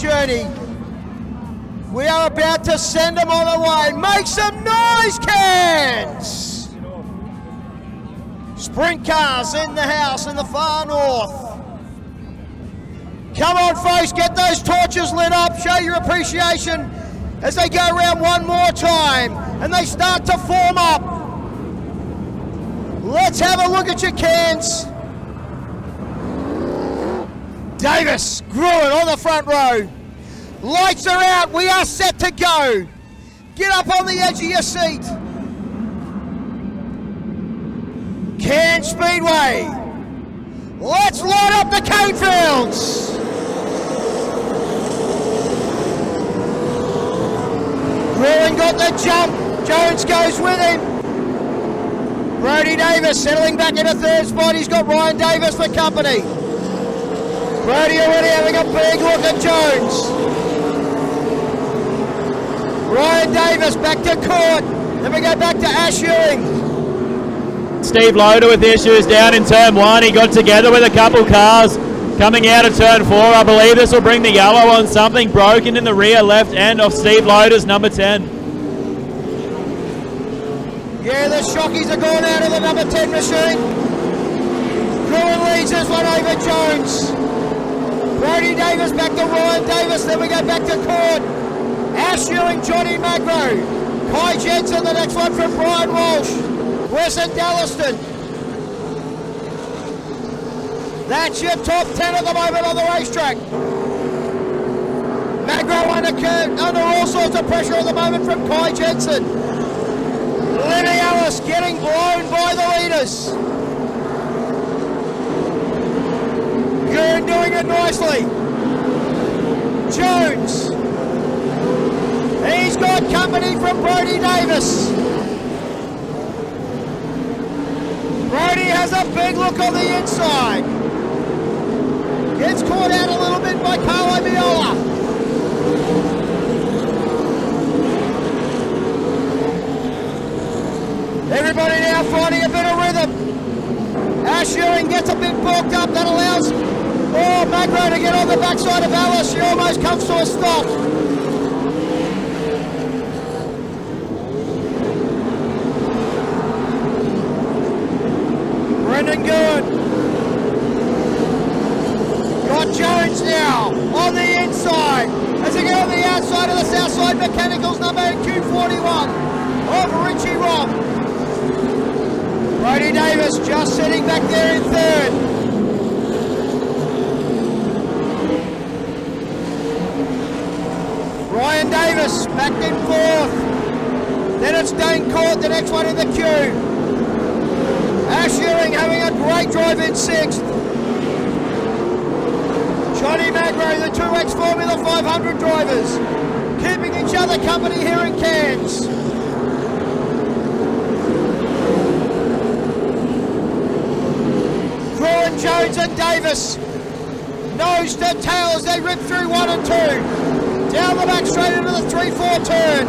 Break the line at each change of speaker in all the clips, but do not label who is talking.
journey. We are about to send them on the way. Make some noise, Cairns! Sprintcars in the house in the far north. Come on, folks, get those torches lit up. Show your appreciation as they go around one more time and they start to form up. Let's have a look at your Cairns. Davis, Gruen on the front row. Lights are out, we are set to go. Get up on the edge of your seat. Cairns Speedway. Let's light up the Canefields. Gruen got the jump, Jones goes with him. Brody Davis settling back in a third spot, he's got Ryan Davis for company. Brody already having a big look at Jones. Ryan Davis back to court, then we go back to Ash Ewing.
Steve Loader with issues down in turn 1, he got together with a couple cars. Coming out of turn 4, I believe this will bring the yellow on something broken in the rear left end of Steve Loader's number 10.
Yeah, the shockies are going out of the number 10 machine. Gruen leads this one over Jones. Brody Davis back to Ryan Davis, then we go back to court. Ash Ewing, Johnny Magro. Kai Jensen, the next one from Brian Walsh. Wesson Dallaston. That's your top 10 at the moment on the racetrack. Magro under all sorts of pressure at the moment from Kai Jensen. Lenny Ellis getting blown by the leaders. Gurn doing it nicely. Jones. He's got company from Brody Davis. Brody has a big look on the inside. Gets caught out a little bit by Carlo Miola. Everybody now finding a bit of rhythm. Ash Ewing gets a bit bulked up. That allows Magro to get on the backside of Alice. She almost comes to a stop. Brendan Gurn. Got Jones now on the inside. As they get on the outside of the south side, Mechanicals number Q41 of Richie Ramm. Brody Davis just sitting back there in third. Ryan Davis back in fourth. Then it's Dane Court, the next one in the queue. Ash Ewing having a great drive in sixth. Johnny Magro, the 2X Formula 500 drivers, keeping each other company here in Cairns. Gruen, Jones and Davis, nose to tail as they rip through 1 and 2. Down the back straight into the 3-4 turn.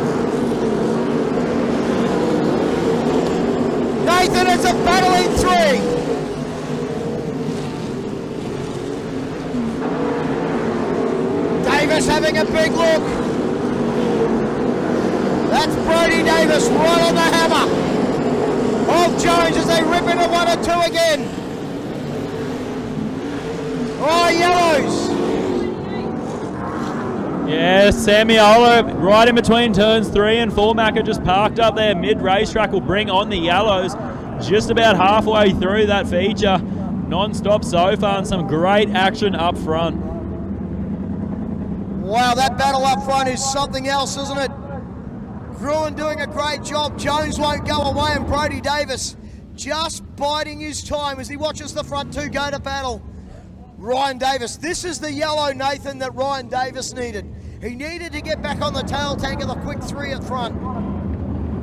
Nathan, it's a battle in 3. Davis having a big look. That's Brody Davis right on the hammer of Jones as they rip into 1 and 2 again. Oh, yellows.
Yeah, Samiola right in between turns 3 and 4. Macca just parked up there mid-racetrack will bring on the yellows just about halfway through that feature. Non-stop so far and some great action up front.
Wow, that battle up front is something else, isn't it? Gruen doing a great job. Jones won't go away and Brody Davis just biding his time as he watches the front 2 go to battle. Ryan Davis, this is the yellow, Nathan, that Ryan Davis needed. He needed to get back on the tail tank of the quick 3 at front.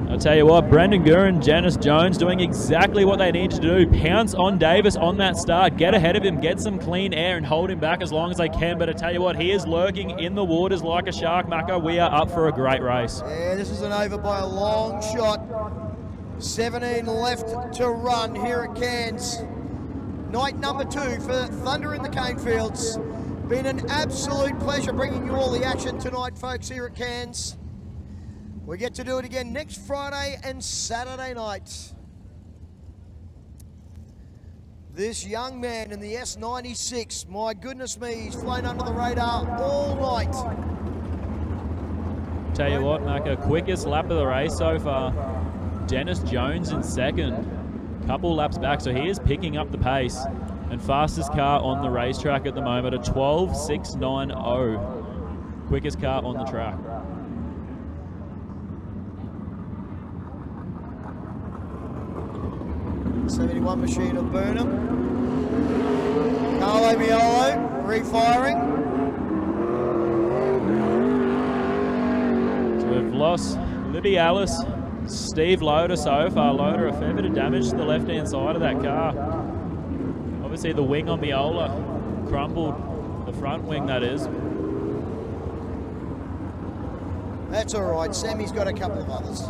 I'll tell you what, Brendan Gurn, Janice Jones doing exactly what they need to do. Pounce on Davis on that start, get ahead of him, get some clean air and hold him back as long as they can. But I tell you what, he is lurking in the waters like a shark, Macca. We are up for a great race.
Yeah, this is an over by a long shot. 17 left to run here at Cairns. Night number 2 for Thunder in the Canefields. Been an absolute pleasure bringing you all the action tonight, folks, here at Cairns. We get to do it again next Friday and Saturday night. This young man in the S96, my goodness me, he's flown under the radar all night.
Tell you what, Macca, quickest lap of the race so far. Dennis Jones in second. Couple laps back, so he is picking up the pace. And fastest car on the racetrack at the moment, a 12.690. Quickest car on the track.
71 machine of Burnham. Carlo Miolo refiring.
So we've lost Libby Alice, Steve Loader so far. Loader, a fair bit of damage to the left-hand side of that car. Obviously the wing on Miolo crumbled, the front wing that is.
That's all right, Sammy's got a couple of others.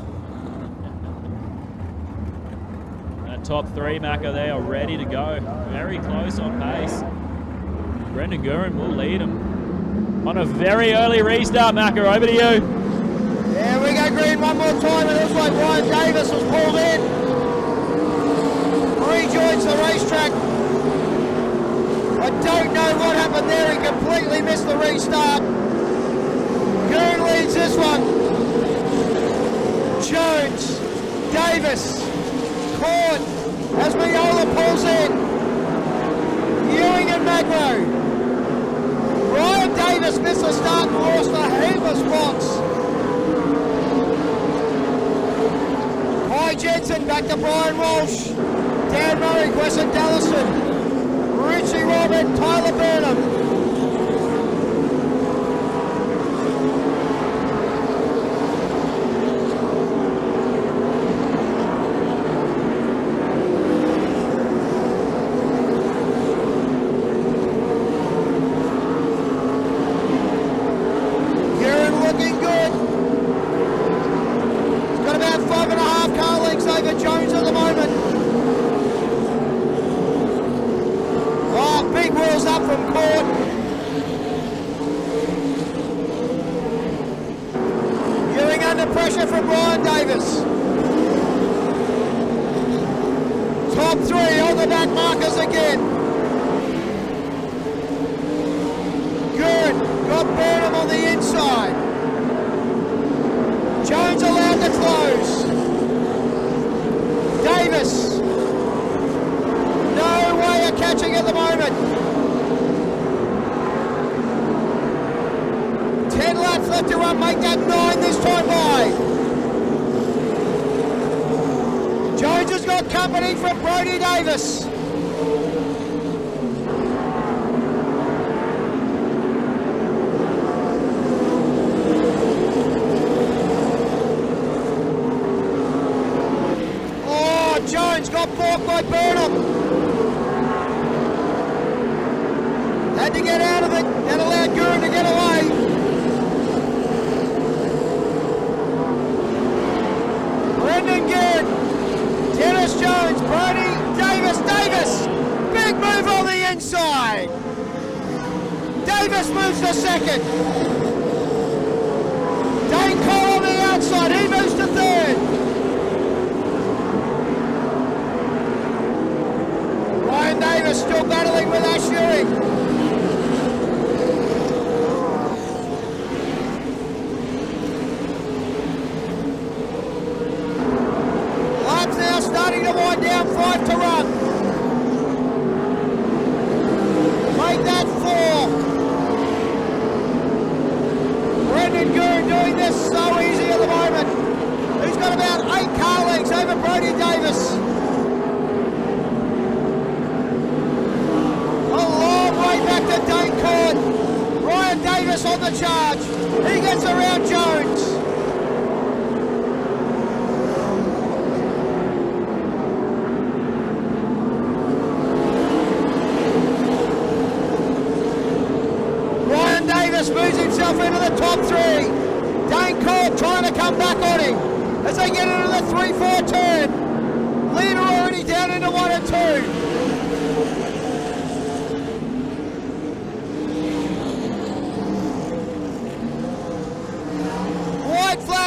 Top three, Macca, they are ready to go. Very close on pace. Brendan Gurin will lead him on a very early restart, Macca. Over to you.
Yeah, we go green one more time. It looks like Ryan Davis was pulled in. Rejoins the racetrack. I don't know what happened there. He completely missed the restart. Gurin leads this one. Jones, Davis, Corn, as Miola pulls in. Ewing and Magro. Ryan Davis missed the start and lost a heap of spots. Kai Jensen back to Brian Walsh. Dan Murray, Wesson Dallison. Richie Robin, Tyler Burnham.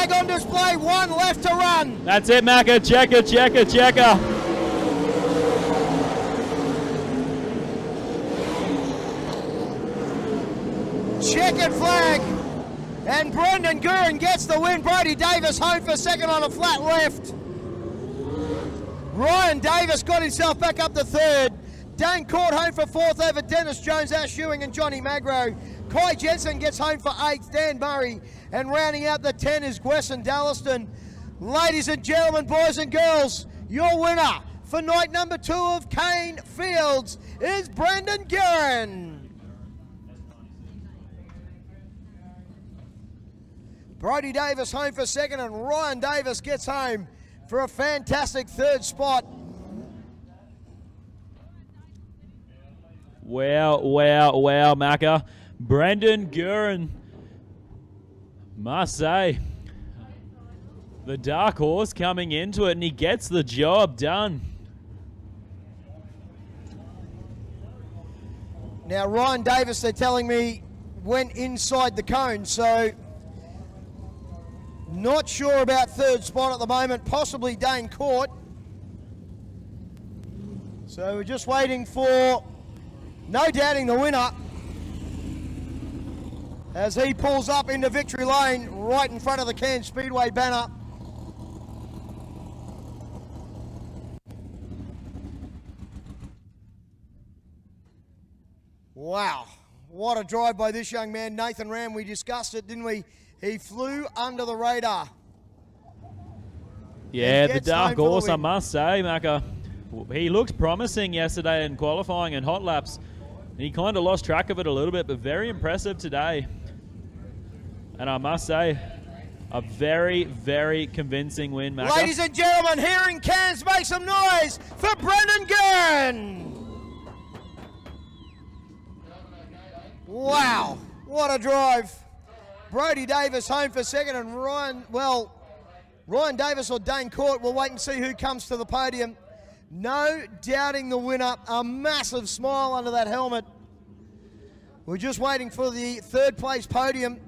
flag on display, 1 left to run.
That's it, Macca. Checker, checker, checker.
Checkered flag. And Brendan Gurin gets the win. Brody Davis home for second on a flat left. Ryan Davis got himself back up to third. Dane Court home for fourth over Dennis Jones, Ash Ewing and Johnny Magro. Kai Jensen gets home for eighth, Dan Murray. And rounding out the 10 is Gwesson Dallaston. Ladies and gentlemen, boys and girls, your winner for night number 2 of Canefields is Brendan Gurin. Brody Davis home for second, and Ryan Davis gets home for a fantastic third spot.
Wow, wow, wow, Macca. Brendan Gurin, must say, the dark horse coming into it, and he gets the job done.
Now, Ryan Davis, they're telling me, went inside the cone, so not sure about third spot at the moment, possibly Dane Court. So we're just waiting for, no doubting, the winner as he pulls up into victory lane right in front of the Cairns Speedway banner. Wow, what a drive by this young man, Nathan Ramm. We discussed it, didn't we? He flew under the radar.
Yeah, the dark horse, I must say, Macca. He looked promising yesterday in qualifying and hot laps. He kind of lost track of it a little bit, but very impressive today. And I must say, a very, very convincing win, Macca.
Ladies and gentlemen, here in Cairns, make some noise for Brendan Gurin. Wow, what a drive. Brody Davis home for second, and Ryan Davis or Dane Court, we'll wait and see who comes to the podium. No doubting the winner, a massive smile under that helmet. We're just waiting for the third place podium.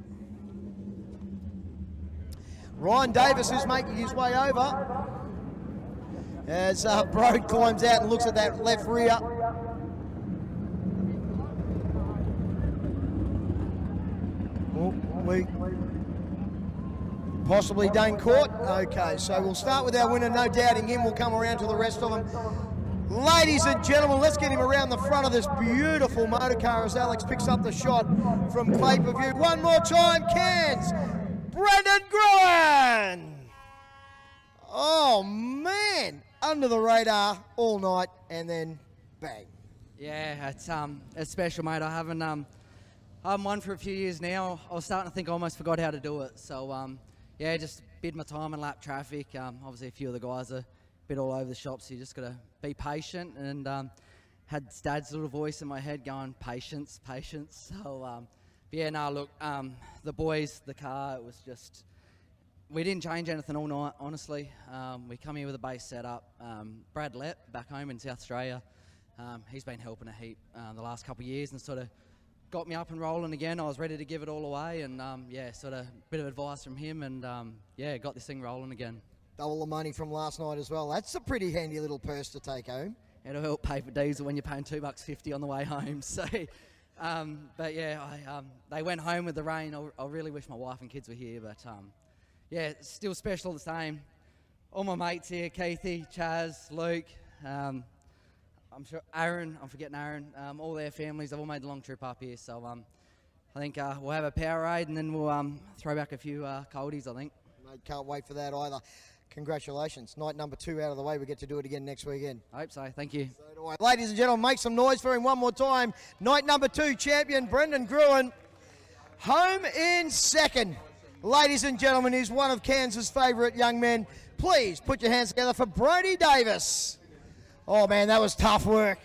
Ryan Davis is making his way over as Brody climbs out and looks at that left rear. Possibly Dane Court. Okay, so we'll start with our winner, no doubting him. We'll come around to the rest of them. Ladies and gentlemen, let's get him around the front of this beautiful motor car as Alex picks up the shot from pay-per-view. One more time, Cairns, Brendan Gurin. Oh man, under the radar all night and then bang.
Yeah, it's special, mate. I haven't won for a few years now. I was starting to think I almost forgot how to do it. So, yeah, just bid my time and lap traffic. Obviously, a few of the guys are a bit all over the shop, so you just got to be patient. And had Dad's little voice in my head going, patience, patience. So, yeah, no, look, the boys, the car, it was just, we didn't change anything all night, honestly. We come here with a base setup. Brad Lett, back home in South Australia, he's been helping a heap the last couple of years and sort of got me up and rolling again. I was ready to give it all away, and yeah, sort of a bit of advice from him, and yeah, got this thing rolling again.
Double the money from last night as well. That's a pretty handy little purse to take home.
It'll help pay for diesel when you're paying $2.50 on the way home. So, but yeah, they went home with the rain. I really wish my wife and kids were here, but yeah, it's still special the same. All my mates here, Keithy, Chaz, Luke, I'm sure Aaron, I'm forgetting Aaron, all their families, they've all made the long trip up here. So I think we'll have a Powerade and then we'll throw back a few coldies, I think.
Mate, can't wait for that either. Congratulations. Night number 2 out of the way. We get to do it again next weekend.
I hope so. Thank you.
So do I. Ladies and gentlemen, make some noise for him one more time. Night number 2 champion, Brendan Gurin. Home in second. Ladies and gentlemen, he's one of Cairns' favourite young men. Please put your hands together for Brody Davis. Oh, man, that was tough work.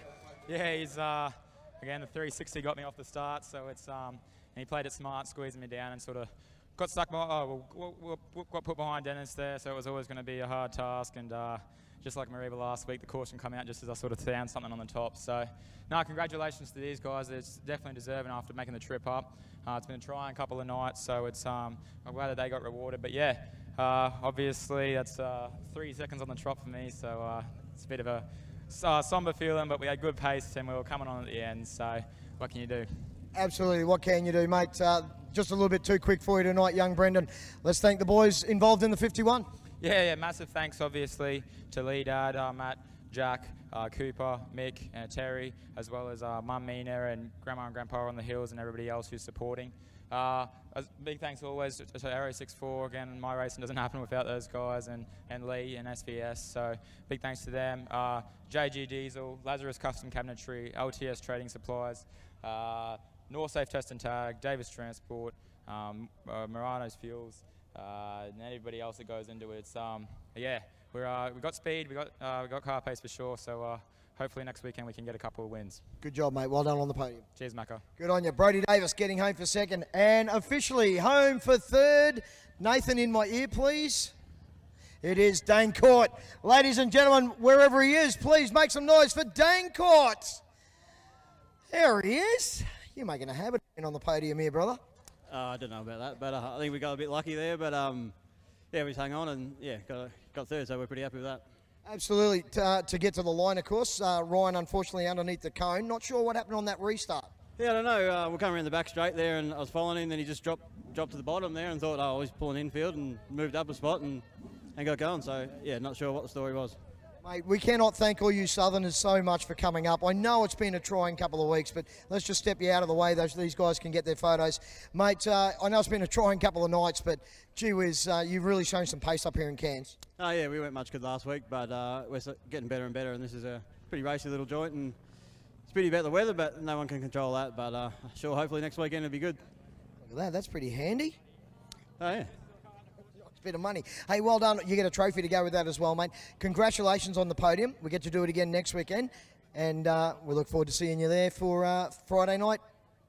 Yeah, he's, again, the 360 got me off the start, so it's, and he played it smart, squeezing me down and sort of got stuck, got put behind Dennis there, so it was always going to be a hard task, and just like Mariba last week, the caution come out just as I sort of found something on the top. So, no, congratulations to these guys. It's definitely deserving after making the trip up. It's been a trying couple of nights, so it's I'm glad that they got rewarded. But yeah, Obviously, that's 3 seconds on the trot for me, so it's a bit of a somber feeling, but we had good pace and we were coming on at the end, so what can you do?
Absolutely, what can you do, mate? Just a little bit too quick for you tonight, young Brendan. Let's thank the boys involved in the 51.
Yeah, massive thanks, obviously, to Lee, Dad, Matt, Jack, Cooper, Mick, and Terry, as well as Mum, Mina, and Grandma and Grandpa on the hills, and everybody else who's supporting. Big thanks always to Aero 64. Again, my racing doesn't happen without those guys, and Lee and SVS, so big thanks to them. JG Diesel, Lazarus Custom Cabinetry, LTS Trading Supplies, Norsafe Test and Tag, Davis Transport, Morano's Fuels, and anybody else that goes into it. It's, yeah, we got speed, we got car pace for sure, so hopefully next weekend we can get a couple of wins.
Good job, mate. Well done on the podium.
Cheers, Macca.
Good on you. Brodie Davis getting home for second, and officially home for third. Nathan, in my ear, please. It is Dane Court. Ladies and gentlemen, wherever he is, please make some noise for Dane Court. There he is. You're making a habit of being on the podium here, brother.
I don't know about that, but I think we got a bit lucky there. But yeah, we just hung on and yeah, got third, so we're pretty happy with that.
Absolutely. To get to the line, of course, Ryan unfortunately underneath the cone. Not sure what happened on that restart.
Yeah, I don't know. We're coming around the back straight there, and I was following him. Then he just dropped to the bottom there, and thought, oh, he's pulling infield, and moved up a spot and got going. So yeah, not sure what the story was.
Mate, we cannot thank all you Southerners so much for coming up. I know it's been a trying couple of weeks, but let's just step you out of the way. These guys can get their photos. Mate, I know it's been a trying couple of nights, but gee whiz, you've really shown some pace up here in Cairns.
Oh yeah, we weren't much good last week, but we're getting better and better, and this is a pretty racy little joint, and it's pretty about the weather, but no one can control that. But sure, hopefully next weekend will be good.
Look at that, that's pretty handy.
Oh yeah.
Bit of money. Hey, well done. You get a trophy to go with that as well, mate. Congratulations on the podium. We get to do it again next weekend, and we look forward to seeing you there for Friday night.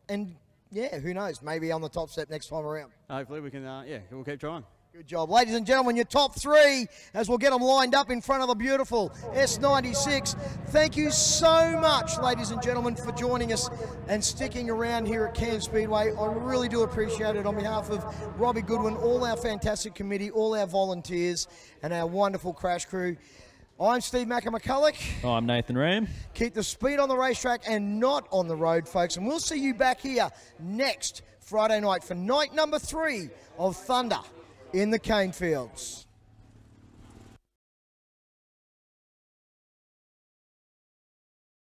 And yeah, who knows? Maybe on the top step next time around.
Hopefully we can. Yeah, we'll keep trying.
Good job. Ladies and gentlemen, your top three, as we'll get them lined up in front of the beautiful S96. Thank you so much, ladies and gentlemen, for joining us and sticking around here at Cairns Speedway. I really do appreciate it on behalf of Robbie Goodwin, all our fantastic committee, all our volunteers, and our wonderful crash crew. I'm Steve Macca McCullough.
I'm Nathan Ramm.
Keep the speed on the racetrack and not on the road, folks. And we'll see you back here next Friday night for night number 3 of Thunder in the Canefields.